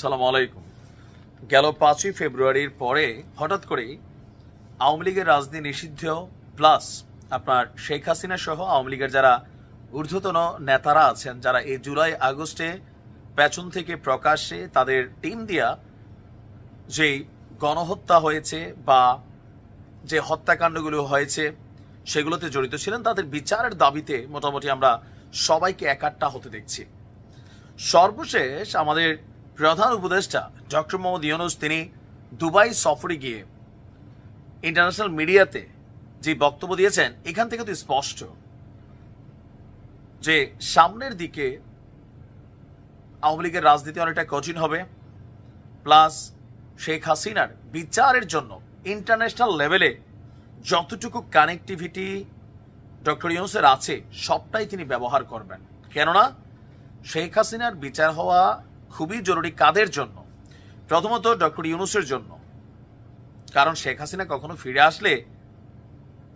সালাম আলাইকুম। গেল 5ই ফেব্রুয়ারির পরে হঠাৎ করেই আওয়ামী লীগের রাজনীতি নিষিদ্ধ প্লাস আপনার শেখ হাসিনা সহ আওয়ামী লীগের যারা ঊর্ধ্বতন নেতারা আছেন, যারা এই জুলাই আগস্টে পেছন থেকে প্রকাশ্যে তাদের টিম দিয়া যে গণহত্যা হয়েছে বা যে হত্যাকাণ্ডগুলো হয়েছে সেগুলোতে জড়িত ছিলেন, তাদের বিচারের দাবিতে মোটামুটি আমরা সবাইকে একাট্টা হতে দেখছি। সর্বশেষ আমাদের প্রধান উপদেষ্টা ডক্টর মোহাম্মদ ইউনূস তিনি দুবাই সফরে গিয়ে ইন্টারন্যাশনাল মিডিয়াতে যে বক্তব্য দিয়েছেন, এখান থেকে তো স্পষ্ট যে সামনের দিকে আওয়ামী লীগের রাজনীতি অনেকটা কঠিন হবে, প্লাস শেখ হাসিনার বিচারের জন্য ইন্টারন্যাশনাল লেভেলে যতটুকু কানেক্টিভিটি ডক্টর ইউনূসের আছে সবটাই তিনি ব্যবহার করবেন। কেননা শেখ হাসিনার বিচার হওয়া খুবই জরুরি। কাদের জন্য? প্রথমত ডক্টর ইউনূসের জন্য, কারণ শেখ হাসিনা কখনো ফিরে আসলে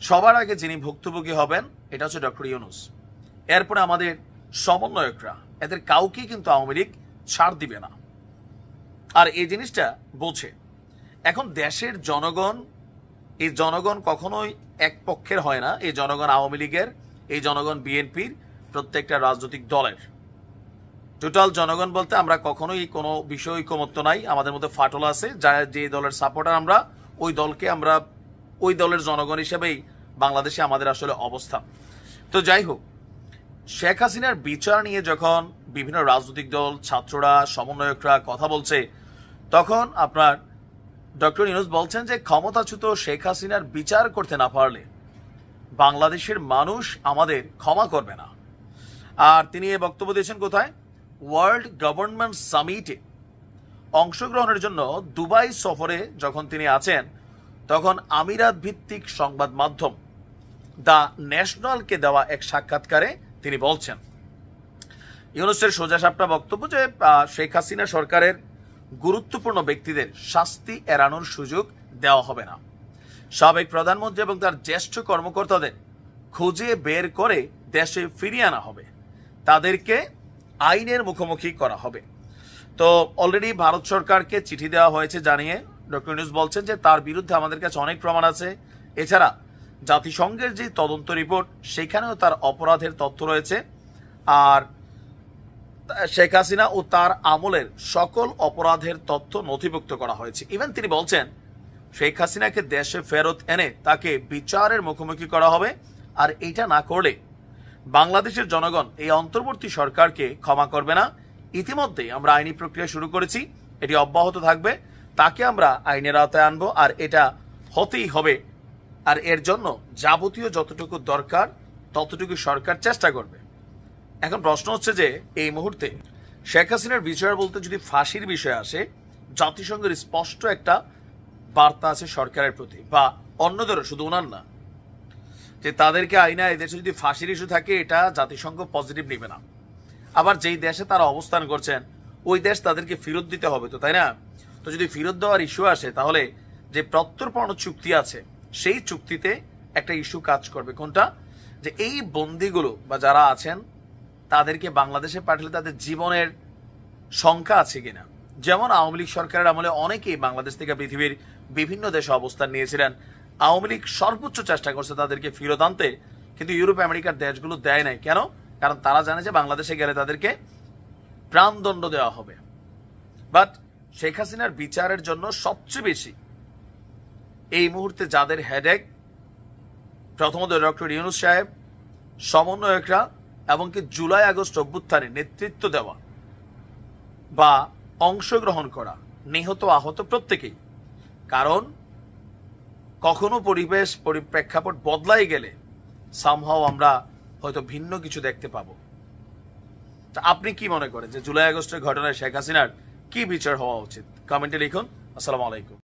সবার আগে যিনি ভুক্তভোগী হবেন এটা হচ্ছে ডক্টর ইউনূস। এরপরে আমাদের সমন্বয়করা, এদের কাউকেই কিন্তু আওয়ামী লীগ ছাড় দিবে না, আর এই জিনিসটা বোঝে। এখন দেশের জনগণ, এই জনগণ কখনোই এক পক্ষের হয় না। এই জনগণ আওয়ামী লীগের, এই জনগণ বিএনপির, প্রত্যেকটা রাজনৈতিক দলের, টোটাল জনগণ বলতে আমরা কখনোই কোনো বিষয় ঐকমত্য নাই। আমাদের মধ্যে ফাটল আছে, যা যে দলের সাপোর্টার আমরা ওই দলকে আমরা ওই দলের জনগণ হিসেবেই বাংলাদেশে আমাদের আসলে অবস্থান। তো যাই হোক, শেখ হাসিনার বিচার নিয়ে যখন বিভিন্ন রাজনৈতিক দল, ছাত্ররা, সমন্বয়করা কথা বলছে, তখন আপনার ডক্টর ইউনূস বলছেন যে ক্ষমতাচ্যুত শেখ হাসিনার বিচার করতে না পারলে বাংলাদেশের মানুষ আমাদের ক্ষমা করবে না। আর তিনি এই বক্তব্য দিয়েছেন কোথায়? ওয়ার্ল্ড গভর্নমেন্ট সামিটে অংশগ্রহণের জন্য দুবাই সফরে যখন তিনি আছেন, তখন আমিরাত ভিত্তিক সংবাদ মাধ্যম দ্য ন্যাশনালকে দেওয়া এক সাক্ষাৎকারে তিনি বলছেন, ইউনূসের সোজাসাপটা বক্তব্য যে শেখ হাসিনা সরকারের গুরুত্বপূর্ণ ব্যক্তিদের শাস্তি এড়ানোর সুযোগ দেওয়া হবে না। সাবেক প্রধানমন্ত্রী এবং তার জ্যেষ্ঠ কর্মকর্তাদের খুঁজে বের করে দেশে ফিরিয়ে আনা হবে, তাদেরকে আইনের মুখোমুখি করা হবে। তো অলরেডি ভারত সরকারকে চিঠি দেওয়া হয়েছে জানিয়ে ডক্টর ইউনূস বলছেন যে তার বিরুদ্ধে আমাদের কাছে অনেক প্রমাণ আছে। এছাড়া জাতিসংঘের যে তদন্ত রিপোর্ট, সেখানেও তার অপরাধের তথ্য রয়েছে। আর শেখ হাসিনা ও তার আমলের সকল অপরাধের তথ্য নথিভুক্ত করা হয়েছে। ইভেন তিনি বলছেন শেখ হাসিনাকে দেশে ফেরত এনে তাকে বিচারের মুখোমুখি করা হবে, আর এটা না করলে বাংলাদেশের জনগণ এই অন্তর্বর্তী সরকারকে ক্ষমা করবে না। ইতিমধ্যে আমরা আইনি প্রক্রিয়া শুরু করেছি, এটি অব্যাহত থাকবে। তাকে আমরা আইনের আওতায় আনবো, আর এটা হতেই হবে। আর এর জন্য যাবতীয় যতটুকু দরকার ততটুকু সরকার চেষ্টা করবে। এখন প্রশ্ন হচ্ছে যে এই মুহূর্তে শেখ হাসিনার বিচার বলতে যদি ফাঁসির বিষয় আসে, জাতিসংঘের স্পষ্ট একটা বার্তা আছে সরকারের প্রতি, বা অন্যদেরও, শুধু ওনার না, যে তাদেরকে আইনা এদেশে যদি ফাঁসির ইস্যু থাকে এটা জাতিসংঘ পজিটিভ নেবে না। আবার যেই দেশে তারা অবস্থান করছেন ওই দেশ তাদেরকে ফেরত দিতে হবে, তো তাই না? তো যদি ফেরত দেওয়ার ইস্যু আসে, তাহলে যে প্রত্যর্পণ চুক্তি আছে সেই চুক্তিতে একটা ইস্যু কাজ করবে। কোনটা? যে এই বন্দিগুলো বা যারা আছেন তাদেরকে বাংলাদেশে পাঠালে তাদের জীবনের সংখ্যা আছে কিনা। যেমন আওয়ামী লীগ সরকারের আমলে অনেকেই বাংলাদেশ থেকে পৃথিবীর বিভিন্ন দেশে অবস্থান নিয়েছিলেন। আওয়ামী লীগ সর্বোচ্চ চেষ্টা করছে তাদেরকে ফেরত আনতে, কিন্তু ইউরোপ আমেরিকার দেশগুলো দেয় নাই। কেন? কারণ তারা জানে যে বাংলাদেশে গেলে তাদেরকে প্রাণদণ্ড দেওয়া হবে। বাট শেখ হাসিনার বিচারের জন্য সবচেয়ে বেশি এই মুহূর্তে যাদের হেডেক, প্রথমত ডক্টর ইউনূস সাহেব, সমন্বয়করা, এবং কি জুলাই আগস্ট অভ্যুত্থানে নেতৃত্ব দেওয়া বা অংশগ্রহণ করা নিহত আহত প্রত্যেকেই। কারণ কখনো পরিবেশ প্রেক্ষাপট বদলাই গেলে সামহাও আমরা হয়তো ভিন্ন কিছু দেখতে পাবো। আপনি কি মনে করেন যে জুলাই আগস্টের ঘটনায় শেখ হাসিনার কি বিচার হওয়া উচিত? কমেন্টে লিখুন। আসসালামু আলাইকুম।